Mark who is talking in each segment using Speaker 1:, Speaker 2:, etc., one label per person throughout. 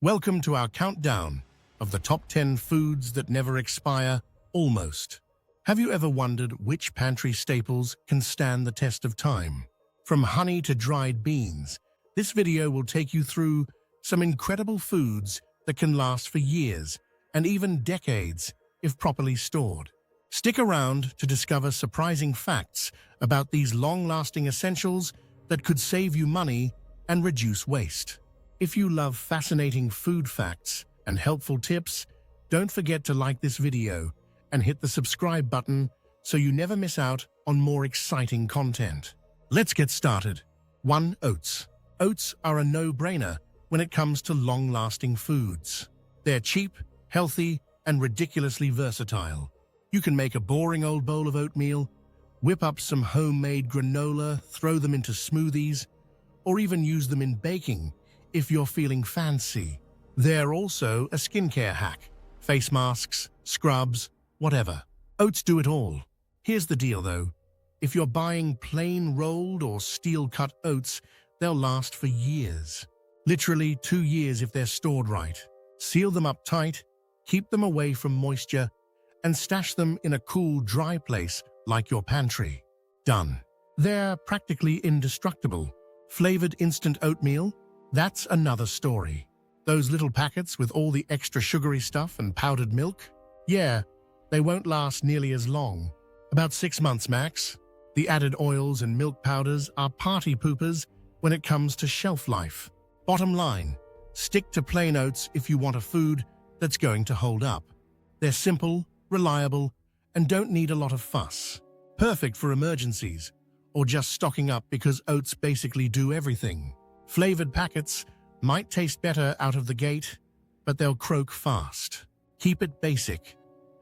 Speaker 1: Welcome to our countdown of the top 10 foods that never expire, almost. Have you ever wondered which pantry staples can stand the test of time? From honey to dried beans, this video will take you through some incredible foods that can last for years and even decades if properly stored. Stick around to discover surprising facts about these long-lasting essentials that could save you money and reduce waste. If you love fascinating food facts and helpful tips, don't forget to like this video and hit the subscribe button so you never miss out on more exciting content. Let's get started. 1. Oats. Oats are a no-brainer when it comes to long-lasting foods. They're cheap, healthy, and ridiculously versatile. You can make a boring old bowl of oatmeal, whip up some homemade granola, throw them into smoothies, or even use them in baking if you're feeling fancy. They're also a skincare hack. Face masks, scrubs, whatever. Oats do it all. Here's the deal though. If you're buying plain rolled or steel-cut oats, they'll last for years. Literally 2 years if they're stored right. Seal them up tight, keep them away from moisture, and stash them in a cool, dry place like your pantry. Done. They're practically indestructible. Flavored instant oatmeal? That's another story. Those little packets with all the extra sugary stuff and powdered milk? Yeah, they won't last nearly as long. About 6 months max. The added oils and milk powders are party poopers when it comes to shelf life. Bottom line, stick to plain oats if you want a food that's going to hold up. They're simple, reliable, and don't need a lot of fuss. Perfect for emergencies, or just stocking up because oats basically do everything. Flavored packets might taste better out of the gate, but they'll croak fast. Keep it basic,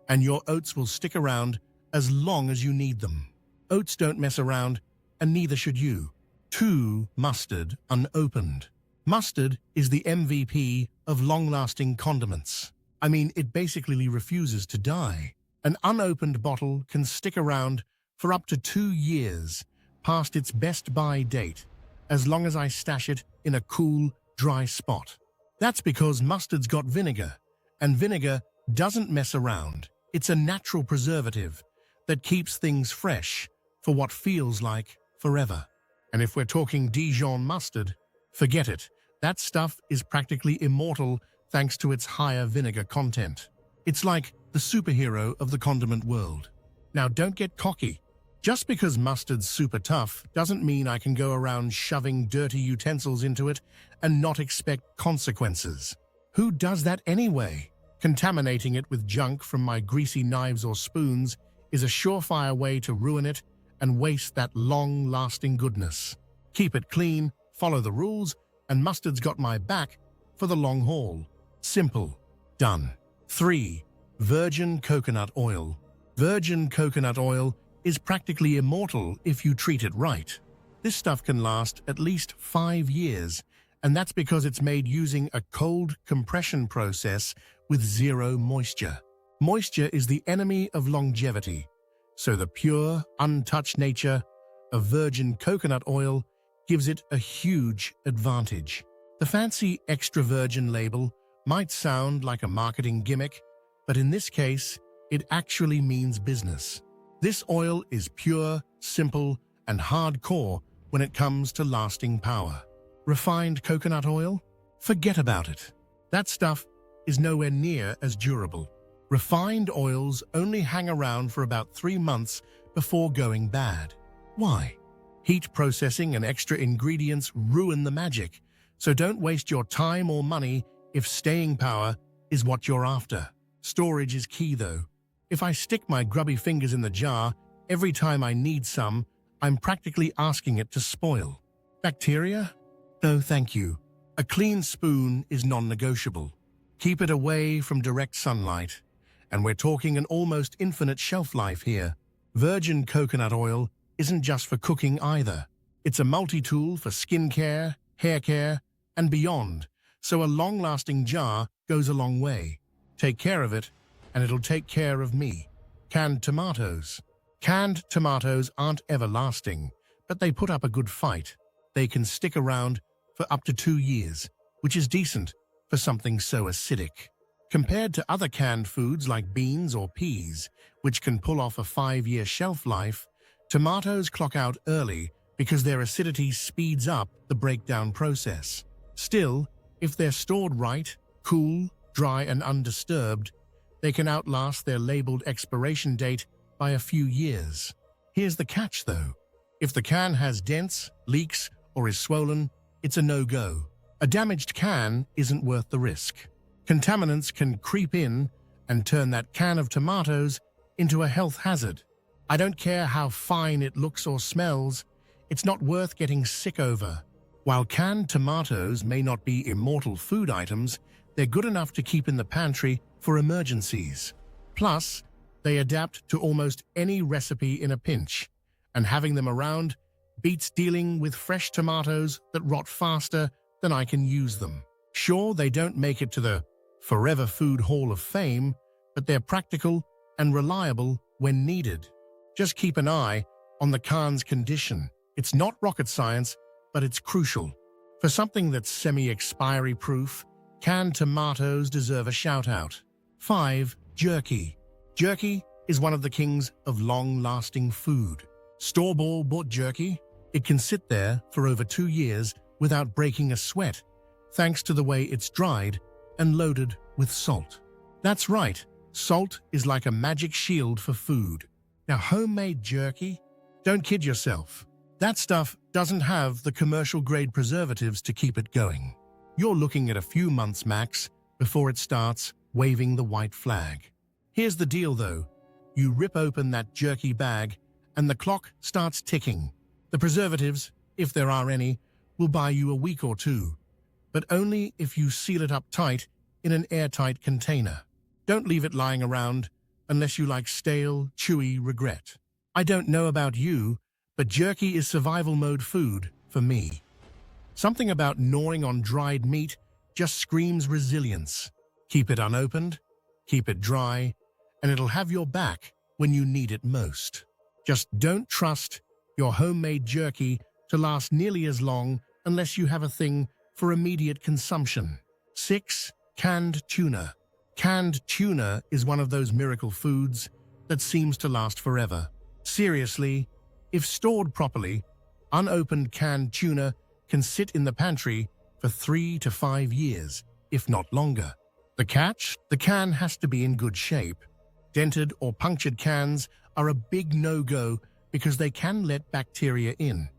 Speaker 1: and your oats will stick around as long as you need them. Oats don't mess around, and neither should you. 2. Mustard, unopened. Mustard is the MVP of long-lasting condiments. I mean, it basically refuses to die. An unopened bottle can stick around for up to 2 years past its best buy date, as long as I stash it in a cool, dry spot. That's because mustard's got vinegar, and vinegar doesn't mess around. It's a natural preservative that keeps things fresh for what feels like forever. And if we're talking Dijon mustard, forget it. That stuff is practically immortal thanks to its higher vinegar content. It's like the superhero of the condiment world. Now don't get cocky. Just because mustard's super tough doesn't mean I can go around shoving dirty utensils into it and not expect consequences. Who does that anyway? Contaminating it with junk from my greasy knives or spoons is a surefire way to ruin it and waste that long-lasting goodness. Keep it clean, follow the rules, and mustard's got my back for the long haul. Simple. Done. 3. Virgin coconut oil. Virgin coconut oil is practically immortal if you treat it right. This stuff can last at least 5 years, and that's because it's made using a cold compression process with zero moisture. Moisture is the enemy of longevity, so the pure, untouched nature of virgin coconut oil gives it a huge advantage. The fancy extra virgin label might sound like a marketing gimmick, but in this case, it actually means business. This oil is pure, simple, and hardcore when it comes to lasting power. Refined coconut oil? Forget about it. That stuff is nowhere near as durable. Refined oils only hang around for about 3 months before going bad. Why? Heat processing and extra ingredients ruin the magic, so don't waste your time or money if staying power is what you're after. Storage is key though. If I stick my grubby fingers in the jar every time I need some, I'm practically asking it to spoil. Bacteria? No, thank you. A clean spoon is non-negotiable. Keep it away from direct sunlight. And we're talking an almost infinite shelf life here. Virgin coconut oil isn't just for cooking either. It's a multi-tool for skincare, hair care, and beyond, so a long-lasting jar goes a long way. Take care of it, and it'll take care of me. Canned tomatoes. Canned tomatoes aren't everlasting, but they put up a good fight. They can stick around for up to 2 years, which is decent for something so acidic. Compared to other canned foods like beans or peas, which can pull off a 5-year shelf life, tomatoes clock out early because their acidity speeds up the breakdown process. Still, if they're stored right, cool, dry, and undisturbed, they can outlast their labeled expiration date by a few years. Here's the catch, though. If the can has dents, leaks, or is swollen, it's a no-go. A damaged can isn't worth the risk. Contaminants can creep in and turn that can of tomatoes into a health hazard. I don't care how fine it looks or smells, it's not worth getting sick over. While canned tomatoes may not be immortal food items, they're good enough to keep in the pantry for emergencies. Plus, they adapt to almost any recipe in a pinch, and having them around beats dealing with fresh tomatoes that rot faster than I can use them. Sure, they don't make it to the Forever Food Hall of Fame, but they're practical and reliable when needed. Just keep an eye on the can's condition. It's not rocket science, but it's crucial. For something that's semi-expiry proof, canned tomatoes deserve a shout-out. 5. Jerky. Jerky is one of the kings of long-lasting food. Store-bought jerky, it can sit there for over 2 years without breaking a sweat, thanks to the way it's dried and loaded with salt. That's right, salt is like a magic shield for food. Now, homemade jerky? Don't kid yourself. That stuff doesn't have the commercial-grade preservatives to keep it going. You're looking at a few months max before it starts waving the white flag. Here's the deal, though. You rip open that jerky bag, and the clock starts ticking. The preservatives, if there are any, will buy you a week or two, but only if you seal it up tight in an airtight container. Don't leave it lying around unless you like stale, chewy regret. I don't know about you, but jerky is survival mode food for me. Something about gnawing on dried meat just screams resilience. Keep it unopened, keep it dry, and it'll have your back when you need it most. Just don't trust your homemade jerky to last nearly as long unless you have a thing for immediate consumption. 6. Canned tuna. Canned tuna is one of those miracle foods that seems to last forever. Seriously, if stored properly, unopened canned tuna can sit in the pantry for 3 to 5 years, if not longer. The catch? The can has to be in good shape. Dented or punctured cans are a big no-go because they can let bacteria in,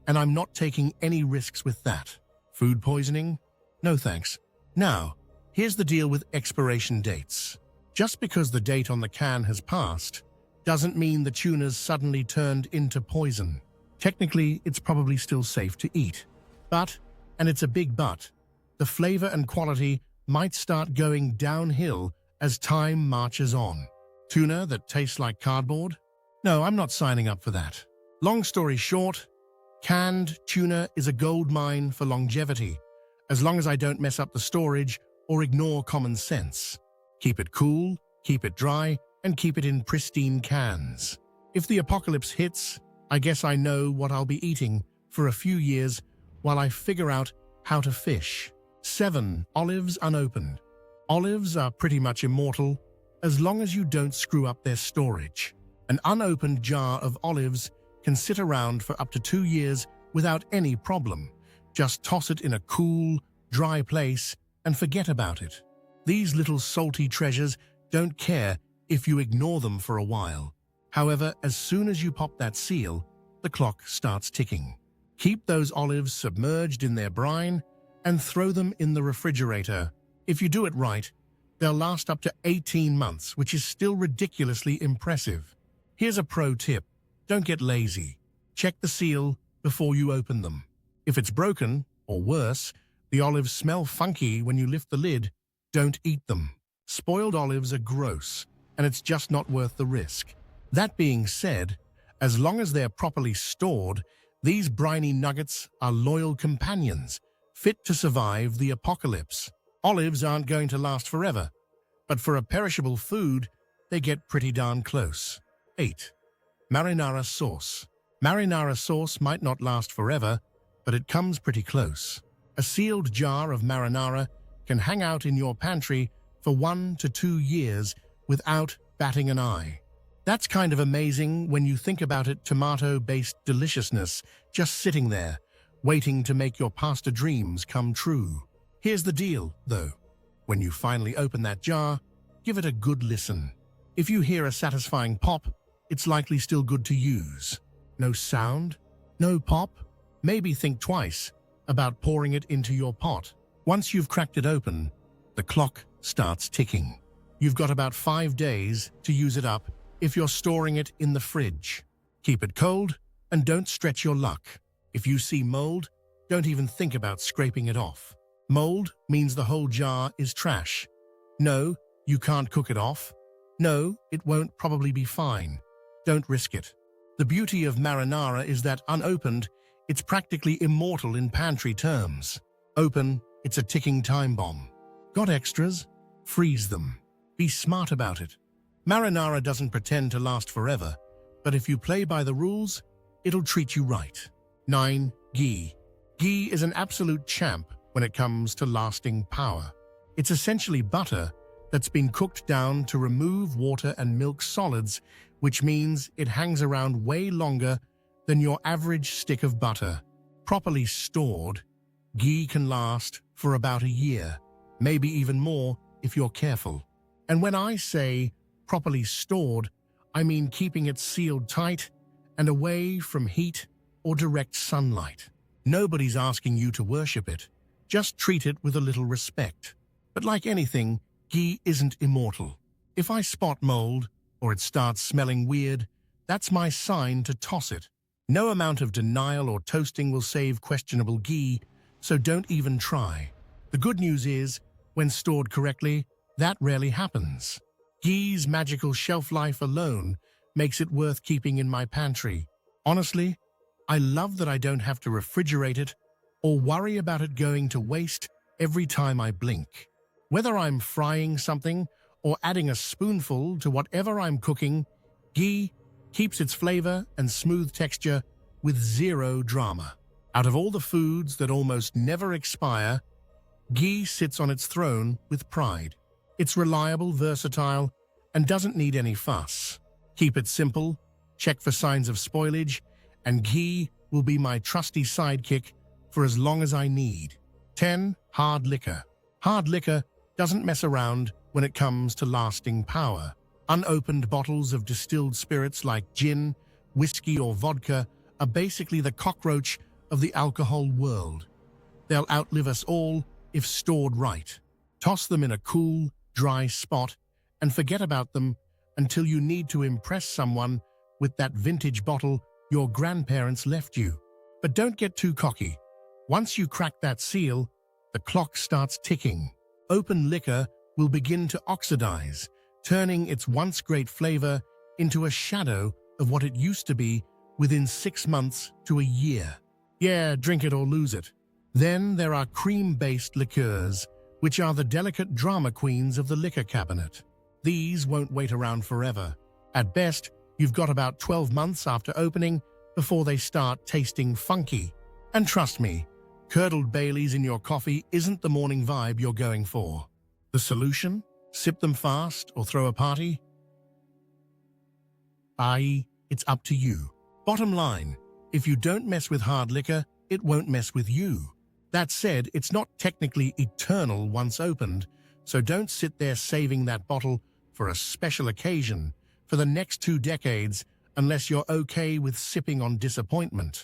Speaker 1: and I'm not taking any risks with that. Food poisoning? No thanks. Now, here's the deal with expiration dates. Just because the date on the can has passed doesn't mean the tuna's suddenly turned into poison. Technically, it's probably still safe to eat. But, and it's a big but, the flavor and quality might start going downhill as time marches on. Tuna that tastes like cardboard? No, I'm not signing up for that. Long story short, canned tuna is a gold mine for longevity, as long as I don't mess up the storage or ignore common sense. Keep it cool, keep it dry, and keep it in pristine cans. If the apocalypse hits, I guess I know what I'll be eating for a few years while I figure out how to fish. 7. Olives unopened. Olives are pretty much immortal as long as you don't screw up their storage. An unopened jar of olives can sit around for up to 2 years without any problem. Just toss it in a cool, dry place and forget about it. These little salty treasures don't care if you ignore them for a while. However, as soon as you pop that seal, the clock starts ticking. Keep those olives submerged in their brine and throw them in the refrigerator. If you do it right, they'll last up to 18 months, which is still ridiculously impressive. Here's a pro tip. Don't get lazy. Check the seal before you open them. If it's broken, or worse, the olives smell funky when you lift the lid, don't eat them. Spoiled olives are gross, and it's just not worth the risk. That being said, as long as they're properly stored, these briny nuggets are loyal companions, fit to survive the apocalypse. Olives aren't going to last forever, but for a perishable food, they get pretty darn close. 8. Marinara Sauce. Marinara sauce might not last forever, but it comes pretty close. A sealed jar of marinara can hang out in your pantry for 1 to 2 years without batting an eye. That's kind of amazing when you think about it. Tomato-based deliciousness just sitting there, waiting to make your pasta dreams come true. Here's the deal, though. When you finally open that jar, give it a good listen. If you hear a satisfying pop, it's likely still good to use. No sound? No pop? Maybe think twice about pouring it into your pot. Once you've cracked it open, the clock starts ticking. You've got about 5 days to use it up if you're storing it in the fridge. Keep it cold and don't stretch your luck. If you see mold, don't even think about scraping it off. Mold means the whole jar is trash. No, you can't cook it off. No, it won't probably be fine. Don't risk it. The beauty of marinara is that unopened, it's practically immortal in pantry terms. Open, it's a ticking time bomb. Got extras? Freeze them. Be smart about it. Marinara doesn't pretend to last forever, but if you play by the rules, it'll treat you right. 9. Ghee. Ghee is an absolute champ when it comes to lasting power. It's essentially butter that's been cooked down to remove water and milk solids, which means it hangs around way longer than your average stick of butter. Properly stored, ghee can last for about a year, maybe even more if you're careful. And when I say properly stored, I mean keeping it sealed tight and away from heat or direct sunlight. Nobody's asking you to worship it. Just treat it with a little respect. But like anything, ghee isn't immortal. If I spot mold or it starts smelling weird, that's my sign to toss it. No amount of denial or toasting will save questionable ghee, so don't even try. The good news is, when stored correctly, that rarely happens. Ghee's magical shelf life alone makes it worth keeping in my pantry. Honestly, I love that I don't have to refrigerate it or worry about it going to waste every time I blink. Whether I'm frying something or adding a spoonful to whatever I'm cooking, ghee keeps its flavor and smooth texture with zero drama. Out of all the foods that almost never expire, ghee sits on its throne with pride. It's reliable, versatile, and doesn't need any fuss. Keep it simple, check for signs of spoilage, and ghee will be my trusty sidekick for as long as I need. 10. Hard liquor. Hard liquor doesn't mess around when it comes to lasting power. Unopened bottles of distilled spirits like gin, whiskey, or vodka are basically the cockroach of the alcohol world. They'll outlive us all if stored right. Toss them in a cool, dry spot and forget about them until you need to impress someone with that vintage bottle your grandparents left you. But don't get too cocky. Once you crack that seal, the clock starts ticking. Open liquor will begin to oxidize, turning its once great flavor into a shadow of what it used to be within 6 months to a year. Yeah, drink it or lose it. Then there are cream-based liqueurs, which are the delicate drama queens of the liquor cabinet. These won't wait around forever. At best, you've got about 12 months after opening before they start tasting funky. And trust me, curdled Baileys in your coffee isn't the morning vibe you're going for. The solution? Sip them fast or throw a party? It's up to you. Bottom line, if you don't mess with hard liquor, it won't mess with you. That said, it's not technically eternal once opened, so don't sit there saving that bottle for a special occasion for the next 2 decades unless you're okay with sipping on disappointment.